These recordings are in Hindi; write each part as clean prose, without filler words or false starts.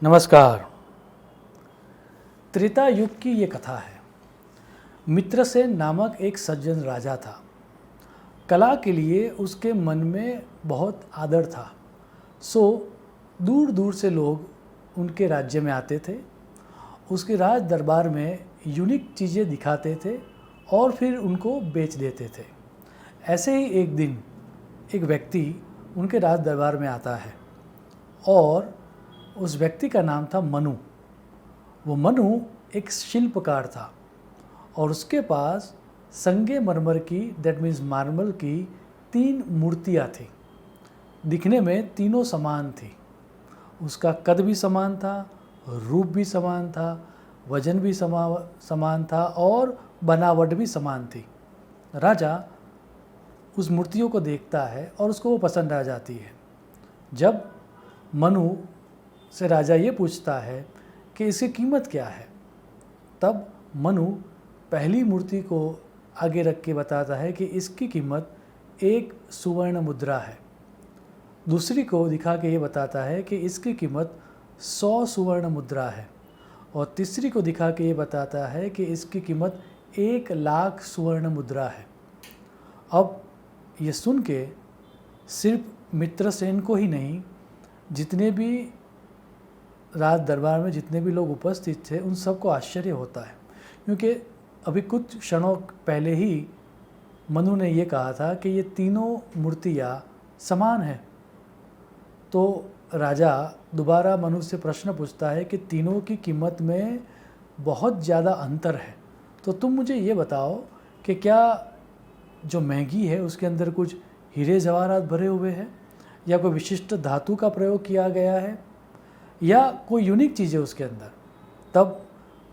नमस्कार। त्रेता युग की ये कथा है। मित्रसेन नामक एक सज्जन राजा था। कला के लिए उसके मन में बहुत आदर था, सो दूर दूर से लोग उनके राज्य में आते थे, उसके राज दरबार में यूनिक चीज़ें दिखाते थे और फिर उनको बेच देते थे। ऐसे ही एक दिन एक व्यक्ति उनके राज दरबार में आता है और उस व्यक्ति का नाम था मनु। वो मनु एक शिल्पकार था और उसके पास संगमरमर की, दैट मीन्स मार्बल की 3 मूर्तियाँ थी। दिखने में तीनों समान थी। उसका कद भी समान था, रूप भी समान था, वजन भी समान था और बनावट भी समान थी। राजा उस मूर्तियों को देखता है और उसको वो पसंद आ जाती है। जब मनु से राजा ये पूछता है कि इसकी कीमत क्या है, तब मनु पहली मूर्ति को आगे रख के बताता है कि इसकी कीमत 1 सुवर्ण मुद्रा है। दूसरी को दिखा के ये बताता है कि इसकी कीमत 100 सुवर्ण मुद्रा है और तीसरी को दिखा के ये बताता है कि इसकी कीमत 1 लाख सुवर्ण मुद्रा है। अब ये सुन के सिर्फ मित्रसेन को ही नहीं, जितने भी राज दरबार में जितने भी लोग उपस्थित थे उन सबको आश्चर्य होता है, क्योंकि अभी कुछ क्षणों पहले ही मनु ने ये कहा था कि ये तीनों मूर्तियाँ समान हैं। तो राजा दोबारा मनु से प्रश्न पूछता है कि तीनों की कीमत में बहुत ज़्यादा अंतर है, तो तुम मुझे ये बताओ कि क्या जो महंगी है उसके अंदर कुछ हीरे जवाहरात भरे हुए हैं, या कोई विशिष्ट धातु का प्रयोग किया गया है, या कोई यूनिक चीज़ है उसके अंदर। तब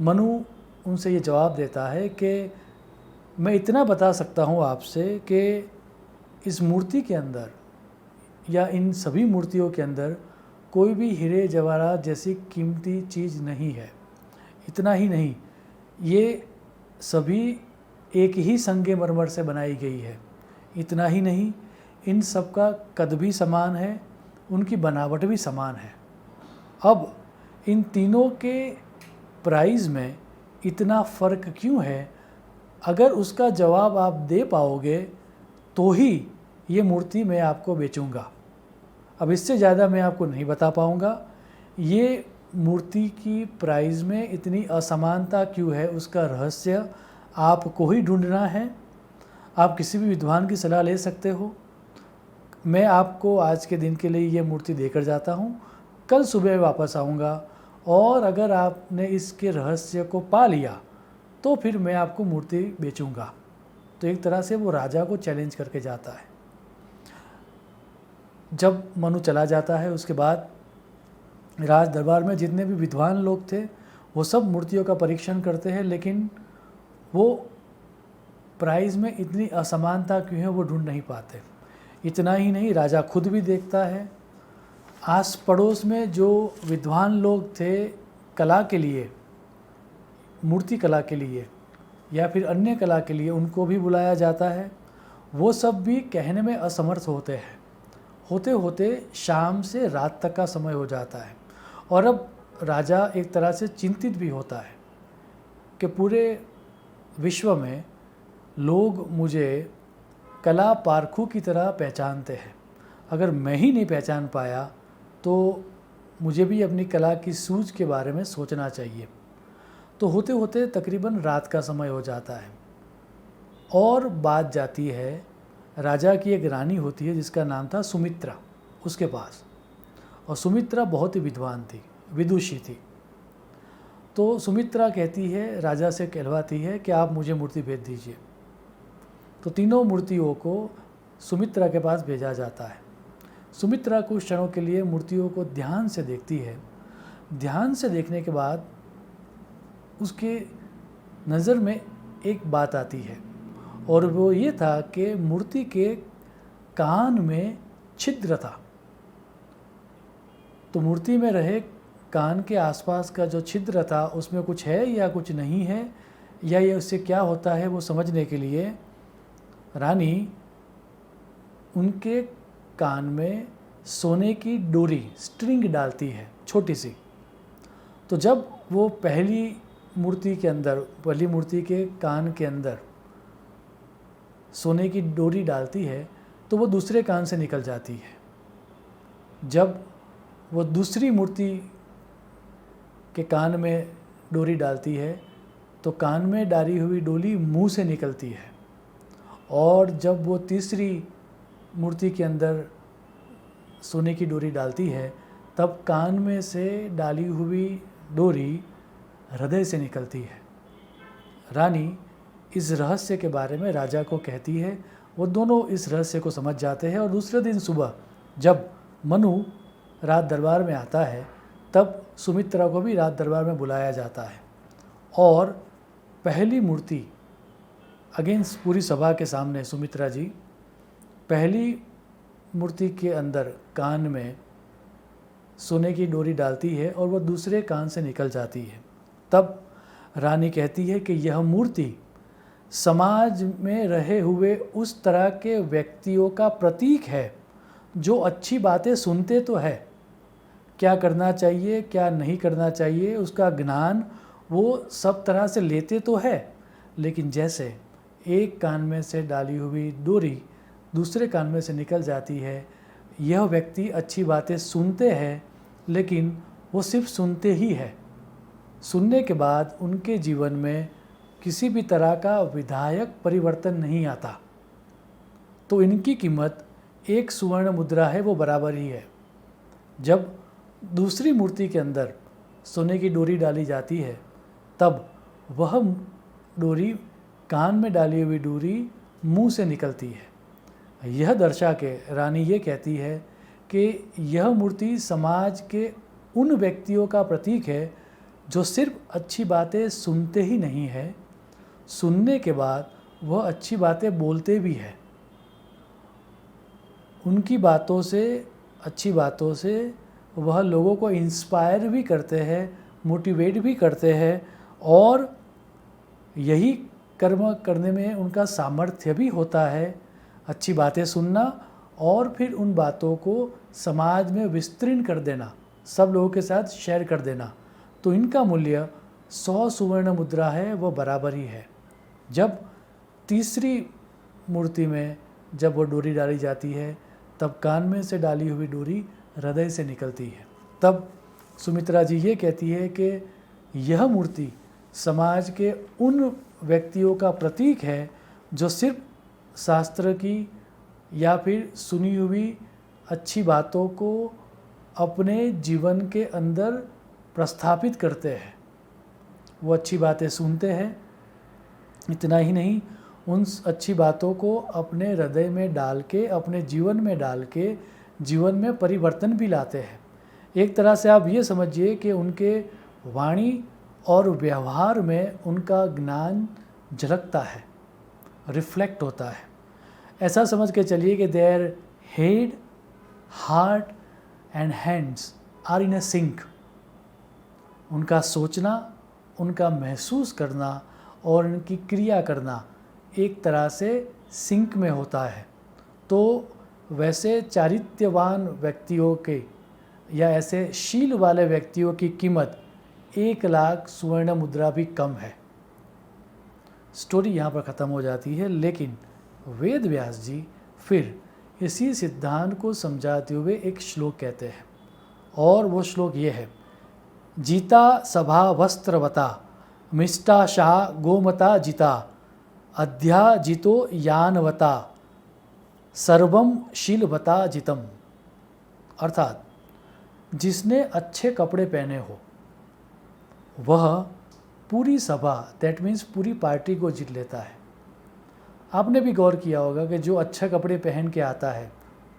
मनु उनसे ये जवाब देता है कि मैं इतना बता सकता हूँ आपसे कि इस मूर्ति के अंदर या इन सभी मूर्तियों के अंदर कोई भी हीरे जवाहरात जैसी कीमती चीज़ नहीं है। इतना ही नहीं, ये सभी एक ही संगमरमर से बनाई गई है। इतना ही नहीं, इन सब का कद भी समान है, उनकी बनावट भी समान है। अब इन तीनों के प्राइस में इतना फ़र्क क्यों है? अगर उसका जवाब आप दे पाओगे तो ही ये मूर्ति मैं आपको बेचूंगा। अब इससे ज़्यादा मैं आपको नहीं बता पाऊंगा। ये मूर्ति की प्राइस में इतनी असमानता क्यों है, उसका रहस्य आपको ही ढूंढना है। आप किसी भी विद्वान की सलाह ले सकते हो। मैं आपको आज के दिन के लिए ये मूर्ति देकर जाता हूँ, कल सुबह वापस आऊँगा और अगर आपने इसके रहस्य को पा लिया तो फिर मैं आपको मूर्ति बेचूंगा। तो एक तरह से वो राजा को चैलेंज करके जाता है। जब मनु चला जाता है उसके बाद राज दरबार में जितने भी विद्वान लोग थे वो सब मूर्तियों का परीक्षण करते हैं, लेकिन वो प्राइस में इतनी असमानता क्यों है वो ढूंढ नहीं पाते। इतना ही नहीं, राजा खुद भी देखता है। आस पड़ोस में जो विद्वान लोग थे कला के लिए, मूर्ति कला के लिए या फिर अन्य कला के लिए, उनको भी बुलाया जाता है। वो सब भी कहने में असमर्थ होते हैं। होते होते शाम से रात तक का समय हो जाता है और अब राजा एक तरह से चिंतित भी होता है कि पूरे विश्व में लोग मुझे कला पारखू की तरह पहचानते हैं। अगर मैं ही नहीं पहचान पाया तो मुझे भी अपनी कला की सूझ के बारे में सोचना चाहिए। तो होते होते तकरीबन रात का समय हो जाता है और बात जाती है, राजा की एक रानी होती है जिसका नाम था सुमित्रा, उसके पास। और सुमित्रा बहुत ही विद्वान थी, विदुषी थी। तो सुमित्रा कहती है, राजा से कहलवाती है कि आप मुझे मूर्ति भेज दीजिए। तो तीनों मूर्तियों को सुमित्रा के पास भेजा जाता है। सुमित्रा कुछ क्षणों के लिए मूर्तियों को ध्यान से देखती है। ध्यान से देखने के बाद उसके नज़र में एक बात आती है और वो ये था कि मूर्ति के कान में छिद्र था। तो मूर्ति में रहे कान के आसपास का जो छिद्र था उसमें कुछ है या कुछ नहीं है, या ये उससे क्या होता है, वो समझने के लिए रानी उनके कान में सोने की डोरी, स्ट्रिंग डालती है छोटी सी। तो जब वो पहली मूर्ति के कान के अंदर सोने की डोरी डालती है तो वो दूसरे कान से निकल जाती है। जब वो दूसरी मूर्ति के कान में डोरी डालती है तो कान में डाली हुई डोरी मुंह से निकलती है। और जब वो तीसरी मूर्ति के अंदर सोने की डोरी डालती है तब कान में से डाली हुई डोरी हृदय से निकलती है। रानी इस रहस्य के बारे में राजा को कहती है। वो दोनों इस रहस्य को समझ जाते हैं और दूसरे दिन सुबह जब मनु राज दरबार में आता है तब सुमित्रा को भी राज दरबार में बुलाया जाता है और पहली मूर्ति अगेंस्ट पूरी सभा के सामने सुमित्रा जी पहली मूर्ति के अंदर कान में सोने की डोरी डालती है और वह दूसरे कान से निकल जाती है। तब रानी कहती है कि यह मूर्ति समाज में रहे हुए उस तरह के व्यक्तियों का प्रतीक है जो अच्छी बातें सुनते तो है, क्या करना चाहिए क्या नहीं करना चाहिए उसका ज्ञान वो सब तरह से लेते तो है, लेकिन जैसे एक कान में से डाली हुई डोरी दूसरे कान में से निकल जाती है, यह व्यक्ति अच्छी बातें सुनते हैं लेकिन वो सिर्फ सुनते ही है। सुनने के बाद उनके जीवन में किसी भी तरह का विधायक परिवर्तन नहीं आता। तो इनकी कीमत एक सुवर्ण मुद्रा है, वो बराबर ही है। जब दूसरी मूर्ति के अंदर सोने की डोरी डाली जाती है तब वह डोरी कान में डाली हुई डोरी मुंह से निकलती है। यह दर्शा के रानी ये कहती है कि यह मूर्ति समाज के उन व्यक्तियों का प्रतीक है जो सिर्फ अच्छी बातें सुनते ही नहीं है, सुनने के बाद वह अच्छी बातें बोलते भी हैं। उनकी बातों से अच्छी बातों से वह लोगों को इंस्पायर भी करते हैं, मोटिवेट भी करते हैं और यही कर्म करने में उनका सामर्थ्य भी होता है, अच्छी बातें सुनना और फिर उन बातों को समाज में विस्तृत कर देना, सब लोगों के साथ शेयर कर देना। तो इनका मूल्य 100 सुवर्ण मुद्रा है, वो बराबर ही है। जब तीसरी मूर्ति में जब वो डोरी डाली जाती है तब कान में से डाली हुई डोरी हृदय से निकलती है। तब सुमित्रा जी ये कहती है कि यह मूर्ति समाज के उन व्यक्तियों का प्रतीक है जो सिर्फ शास्त्र की या फिर सुनी हुई अच्छी बातों को अपने जीवन के अंदर प्रस्थापित करते हैं। वो अच्छी बातें सुनते हैं, इतना ही नहीं उन अच्छी बातों को अपने हृदय में डाल के, अपने जीवन में डाल के जीवन में परिवर्तन भी लाते हैं। एक तरह से आप ये समझिए कि उनके वाणी और व्यवहार में उनका ज्ञान झलकता है, रिफ्लेक्ट होता है। ऐसा समझ के चलिए कि their head, heart and hands are in a sync. उनका सोचना, उनका महसूस करना और उनकी क्रिया करना एक तरह से सिंक में होता है। तो वैसे चारित्र्यवान व्यक्तियों के या ऐसे शील वाले व्यक्तियों की कीमत 1 लाख सुवर्ण मुद्रा भी कम है। स्टोरी यहाँ पर ख़त्म हो जाती है, लेकिन वेद व्यास जी फिर इसी सिद्धांत को समझाते हुए एक श्लोक कहते हैं और वो श्लोक ये है, जीता सभा वस्त्रवता मिष्टा शाह गोमता जिता अध्या जितो यानवता सर्वम शीलवता जितम। अर्थात जिसने अच्छे कपड़े पहने हो वह पूरी सभा, दैट मीन्स पूरी पार्टी को जीत लेता है। आपने भी गौर किया होगा कि जो अच्छे कपड़े पहन के आता है,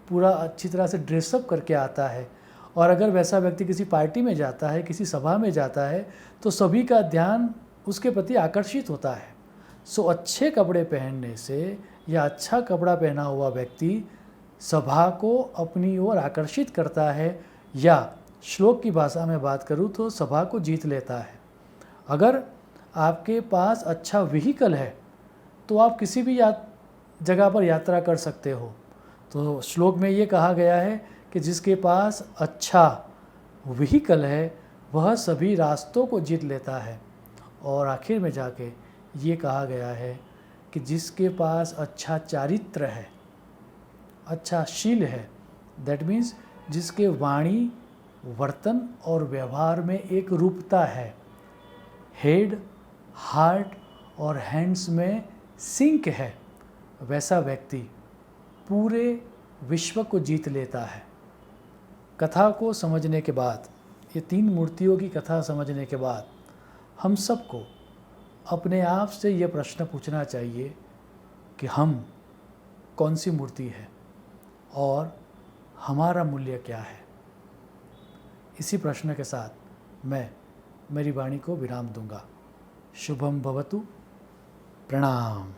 पूरा अच्छी तरह से ड्रेसअप करके आता है, और अगर वैसा व्यक्ति किसी पार्टी में जाता है, किसी सभा में जाता है, तो सभी का ध्यान उसके प्रति आकर्षित होता है। सो अच्छे कपड़े पहनने से या अच्छा कपड़ा पहना हुआ व्यक्ति सभा को अपनी ओर आकर्षित करता है, या श्लोक की भाषा में बात करूँ तो सभा को जीत लेता है। अगर आपके पास अच्छा व्हीकल है तो आप किसी भी जगह पर यात्रा कर सकते हो। तो श्लोक में ये कहा गया है कि जिसके पास अच्छा व्हीकल है वह सभी रास्तों को जीत लेता है। और आखिर में जाके ये कहा गया है कि जिसके पास अच्छा चारित्र है, अच्छा शील है, दैट मीन्स जिसके वाणी, वर्तन और व्यवहार में एक रूपता है, हेड, हार्ट और हैंड्स में सिंक है, वैसा व्यक्ति पूरे विश्व को जीत लेता है। कथा को समझने के बाद, ये 3 मूर्तियों की कथा समझने के बाद हम सबको अपने आप से ये प्रश्न पूछना चाहिए कि हम कौन सी मूर्ति है और हमारा मूल्य क्या है। इसी प्रश्न के साथ मैं मेरी वाणी को विराम दूंगा। शुभम भवतु। प्रणाम।